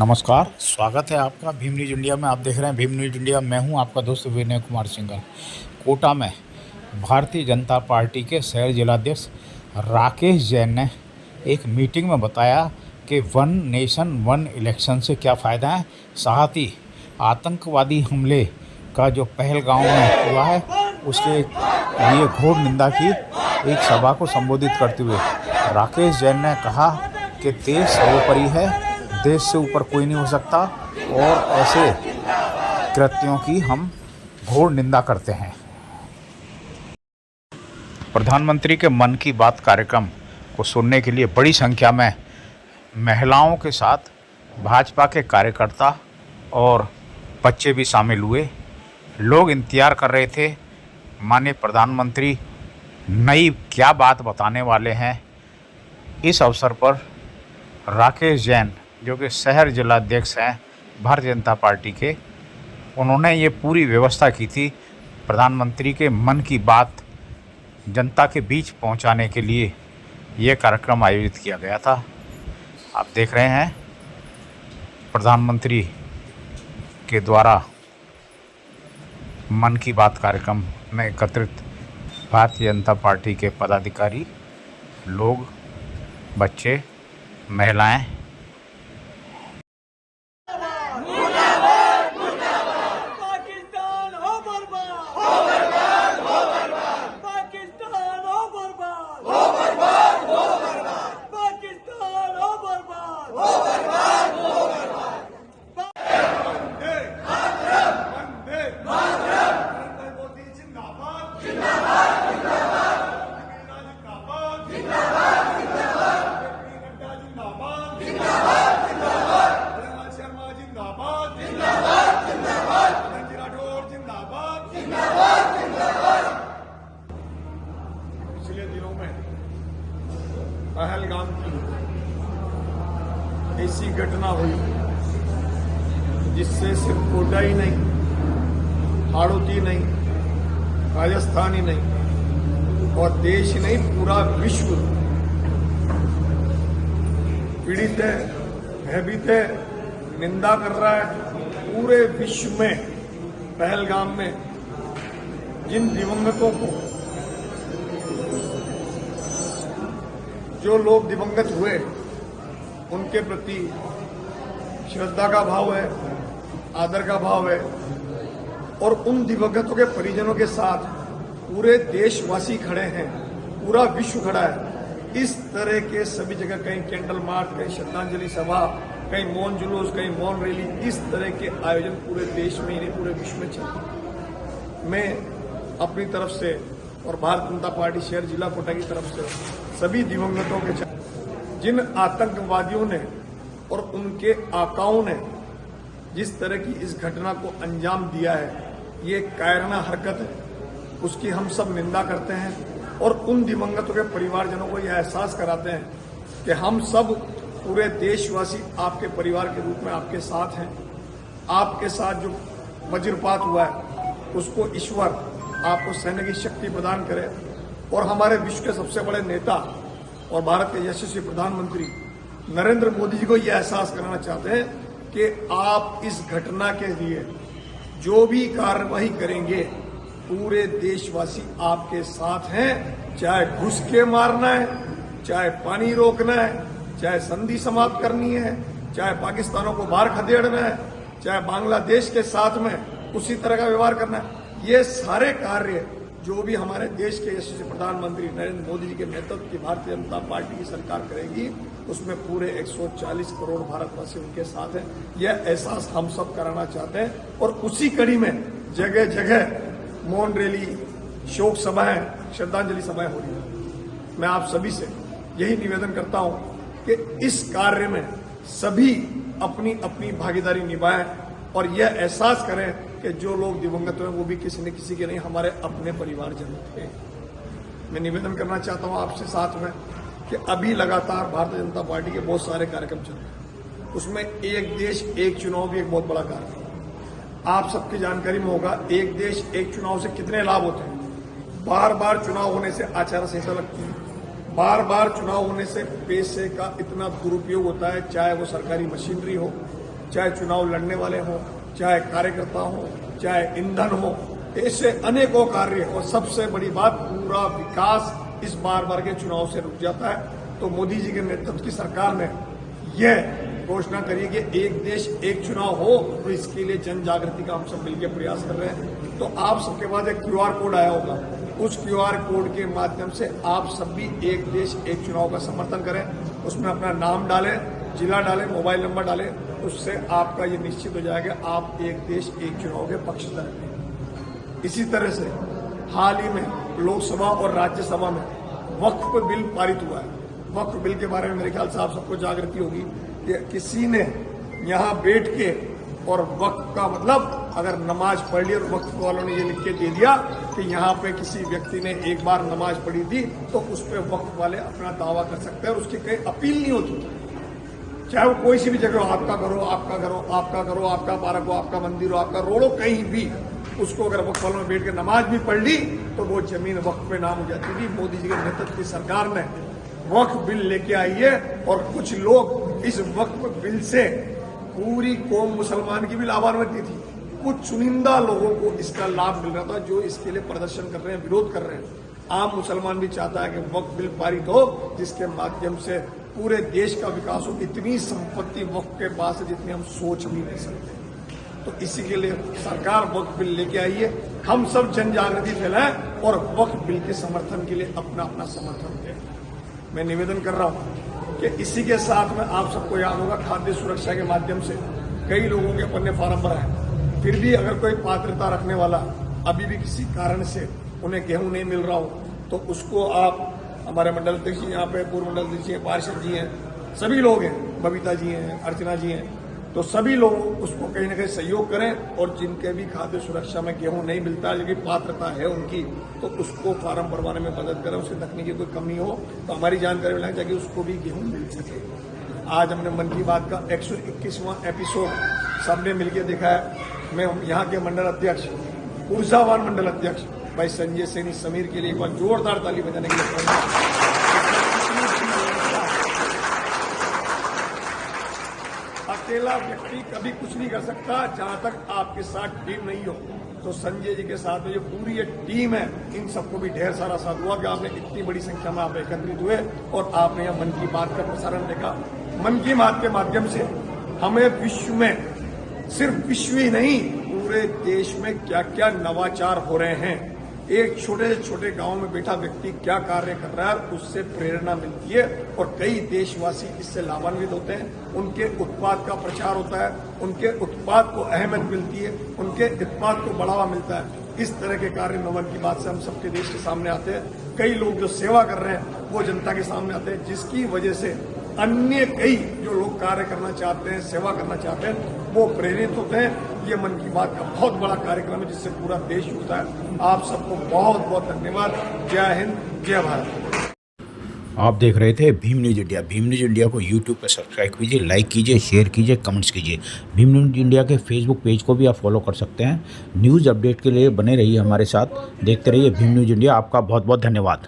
नमस्कार, स्वागत है आपका भीम न्यूज इंडिया में। आप देख रहे हैं भीम न्यूज इंडिया। मैं हूं आपका दोस्त विनय कुमार सिंघल। कोटा में भारतीय जनता पार्टी के शहर जिलाध्यक्ष राकेश जैन ने एक मीटिंग में बताया कि वन नेशन वन इलेक्शन से क्या फ़ायदा है। साथ ही आतंकवादी हमले का जो पहलगाम में हुआ है उसके लिए घोर निंदा की। एक सभा को संबोधित करते हुए राकेश जैन ने कहा कि देश सर्वोपरि है, देश से ऊपर कोई नहीं हो सकता और ऐसे कृत्यों की हम घोर निंदा करते हैं। प्रधानमंत्री के मन की बात कार्यक्रम को सुनने के लिए बड़ी संख्या में महिलाओं के साथ भाजपा के कार्यकर्ता और बच्चे भी शामिल हुए। लोग इंतजार कर रहे थे माननीय प्रधानमंत्री नई क्या बात बताने वाले हैं। इस अवसर पर राकेश जैन जो कि शहर जिलाध्यक्ष हैं भारतीय जनता पार्टी के, उन्होंने ये पूरी व्यवस्था की थी प्रधानमंत्री के मन की बात जनता के बीच पहुंचाने के लिए ये कार्यक्रम आयोजित किया गया था। आप देख रहे हैं प्रधानमंत्री के द्वारा मन की बात कार्यक्रम में एकत्रित भारतीय जनता पार्टी के पदाधिकारी, लोग, बच्चे, महिलाएं। पिछले दिनों में पहलगाम की ऐसी घटना हुई जिससे सिर्फ कोटा ही नहीं, हाड़ौती नहीं, राजस्थान ही नहीं और देश ही नहीं, पूरा विश्व पीड़ित है, भयभीत है, निंदा कर रहा है। पूरे विश्व में पहलगाम में जिन दिवंगतों को, जो लोग दिवंगत हुए, उनके प्रति श्रद्धा का भाव है, आदर का भाव है और उन दिवंगतों के परिजनों के साथ पूरे देशवासी खड़े हैं, पूरा विश्व खड़ा है। इस तरह के सभी जगह, कहीं कैंडल मार्च, कहीं श्रद्धांजलि सभा, कहीं मौन जुलूस, कहीं मौन रैली, इस तरह के आयोजन पूरे देश में ही नहीं पूरे विश्व में चलते। मैं अपनी तरफ से और भारतीय जनता पार्टी शहर जिला कोटा की तरफ से सभी दिवंगतों के, जिन आतंकवादियों ने और उनके आकाओं ने जिस तरह की इस घटना को अंजाम दिया है, ये कायराना हरकत है, उसकी हम सब निंदा करते हैं और उन दिवंगतों के परिवारजनों को यह एहसास कराते हैं कि हम सब पूरे देशवासी आपके परिवार के रूप में आपके साथ हैं। आपके साथ जो वज्रपात हुआ है उसको ईश्वर आपको सहने की शक्ति प्रदान करे और हमारे विश्व के सबसे बड़े नेता और भारत के यशस्वी प्रधानमंत्री नरेंद्र मोदी जी को यह एहसास कराना चाहते हैं कि आप इस घटना के लिए जो भी कार्रवाई करेंगे, पूरे देशवासी आपके साथ हैं। चाहे घुस के मारना है, चाहे पानी रोकना है, चाहे संधि समाप्त करनी है, चाहे पाकिस्तानों को बाहर खदेड़ना है, चाहे बांग्लादेश के साथ में उसी तरह का व्यवहार करना है, ये सारे कार्य जो भी हमारे देश के यशस्वी प्रधानमंत्री नरेंद्र मोदी जी के नेतृत्व की भारतीय जनता पार्टी की सरकार करेगी, उसमें पूरे 140 करोड़ भारतवासी उनके साथ हैं। यह एहसास हम सब कराना चाहते हैं और उसी कड़ी में जगह जगह मौन रैली, शोक सभाएं, श्रद्धांजलि सभाएं हो रही है। मैं आप सभी से यही निवेदन करता हूं कि इस कार्य में सभी अपनी अपनी भागीदारी निभाएं और यह एहसास करें कि जो लोग दिवंगत हुए वो भी किसी न किसी के नहीं, हमारे अपने परिवारजन थे। मैं निवेदन करना चाहता हूं आपसे साथ में कि अभी लगातार भारतीय जनता पार्टी के बहुत सारे कार्यक्रम चल रहे हैं, उसमें एक देश एक चुनाव भी एक बहुत बड़ा कार्य है। आप सबकी जानकारी में होगा, एक देश एक चुनाव से कितने लाभ होते हैं। बार बार चुनाव होने से आचार संहिता लगती है, बार बार चुनाव होने से पैसे का इतना दुरुपयोग होता है, चाहे वो सरकारी मशीनरी हो, चाहे चुनाव लड़ने वाले हों, चाहे कार्यकर्ता हों, चाहे ईंधन हो, ऐसे अनेकों कार्य। और सबसे बड़ी बात, पूरा विकास इस बार के चुनाव से रुक जाता है। तो मोदी जी के नेतृत्व की सरकार ने यह घोषणा करी कि एक देश एक चुनाव हो, तो इसके लिए जन जागृति का हम सब मिलकर प्रयास कर रहे हैं। तो आप सबके पास एक QR कोड आया होगा, उस QR कोड के माध्यम से आप सब भी एक देश एक चुनाव का समर्थन करें। उसमें अपना नाम डालें, जिला डालें, मोबाइल नंबर डालें, उससे आपका ये निश्चित हो जाएगा आप एक देश एक चुनाव के पक्षधर हैं। इसी तरह से हाल ही में लोकसभा और राज्यसभा में वक्फ बिल पारित हुआ है। वक्फ बिल के बारे में मेरे ख्याल से आप सबको जागृति होगी कि किसी ने यहाँ बैठ के और वक्फ का मतलब अगर नमाज पढ़ ली और वक्फ वालों ने ये लिख के दे दिया कि यहाँ पे किसी व्यक्ति ने एक बार नमाज पढ़ी थी तो उस पर वक्फ वाले अपना दावा कर सकते हैं और उसकी कोई अपील नहीं होती। चाहे वो कोई सी भी जगह हो, आपका घर हो, आपका घर हो, आपका घर हो, आपका पार्क हो, आपका मंदिर हो, आपका रोड हो, कहीं भी उसको अगर वक्फ वालों में बैठ के नमाज भी पढ़ ली तो वो जमीन वक्फ पे नाम हो जाती थी। मोदी जी के नेतृत्व की सरकार ने वक्फ बिल लेके आई है और कुछ लोग इस वक्फ बिल से पूरी कौम मुसलमान की भी लाभान्वित थी। कुछ चुनिंदा लोगों को इसका लाभ मिल रहा था जो इसके लिए प्रदर्शन कर रहे हैं, विरोध कर रहे हैं। आम मुसलमान भी चाहता है कि वक्फ बिल पारित हो जिसके माध्यम से पूरे देश का विकास हो। इतनी संपत्ति वक्फ के पास है जितनी हम सोच भी नहीं सकते। तो इसी के लिए सरकार वक्फ बिल लेके आई है। हम सब जन जागृति फैलाएं और वक्फ बिल के समर्थन के लिए अपना अपना समर्थन दें। मैं निवेदन कर रहा हूं कि इसी के साथ में आप सबको याद होगा खाद्य सुरक्षा के माध्यम से कई लोगों के अपने फार्म भराए। फिर भी अगर कोई पात्रता रखने वाला अभी भी किसी कारण से उन्हें गेहूं नहीं मिल रहा हो तो उसको आप, हमारे मंडल अध्यक्ष जी यहाँ पे, पूर्व मंडल अध्यक्ष जी हैं, पार्षद जी हैं, सभी लोग हैं, बबीता जी हैं, अर्चना जी हैं, तो सभी लोग उसको कहीं ना कहीं सहयोग करें और जिनके भी खाद्य सुरक्षा में गेहूं नहीं मिलता है लेकिन पात्रता है उनकी, तो उसको फार्म भरवाने में मदद करें। उसकी तकनीकी कोई कमी हो तो हमारी जानकारी मिलाएं ताकि उसको भी गेहूं मिल सके। आज हमने मन की बात का 121वां एपिसोड सबने मिलकर देखा है। मैं यहाँ के मंडल अध्यक्ष, ऊर्जावान मंडल अध्यक्ष भाई संजय सैनी समीर के लिए एक बार जोरदार ताली बजाने के लिए अकेला व्यक्ति कभी कुछ नहीं कर सकता जहां तक आपके साथ टीम नहीं हो। तो संजय जी के साथ में जो पूरी ये टीम है, इन सबको भी ढेर सारा साथ हुआ कि आपने इतनी बड़ी संख्या में आप एकत्रित हुए और आपने यह मन की बात का प्रसारण देखा। मन की बात के माध्यम से हमें विश्व में, सिर्फ विश्व ही नहीं पूरे देश में क्या क्या नवाचार हो रहे हैं, एक छोटे से छोटे गांव में बैठा व्यक्ति क्या कार्य कर रहा है, उससे प्रेरणा मिलती है और कई देशवासी इससे लाभान्वित होते हैं। उनके उत्पाद का प्रचार होता है, उनके उत्पाद को अहमियत मिलती है, उनके उत्पाद को बढ़ावा मिलता है। इस तरह के कार्य मन की बात से हम सबके देश के सामने आते हैं। कई लोग जो सेवा कर रहे हैं वो जनता के सामने आते हैं, जिसकी वजह से अन्य कई जो लोग कार्य करना चाहते हैं, सेवा करना चाहते हैं, वो प्रेरित होते हैं। ये मन की बात का बहुत बड़ा कार्यक्रम है जिससे पूरा देश जुड़ता है। आप सबको बहुत बहुत धन्यवाद। जय हिंद, जय भारत। आप देख रहे थे Bhim news India. Bhim news India को यूट्यूब पर सब्सक्राइब कीजिए, लाइक कीजिए, शेयर कीजिए, कमेंट्स कीजिए। भीम न्यूज़ इंडिया के फेसबुक पेज को भी आप फॉलो कर सकते हैं। न्यूज़ अपडेट के लिए बने रहिए हमारे साथ, देखते रहिए भीम न्यूज़ इंडिया। आपका बहुत बहुत धन्यवाद।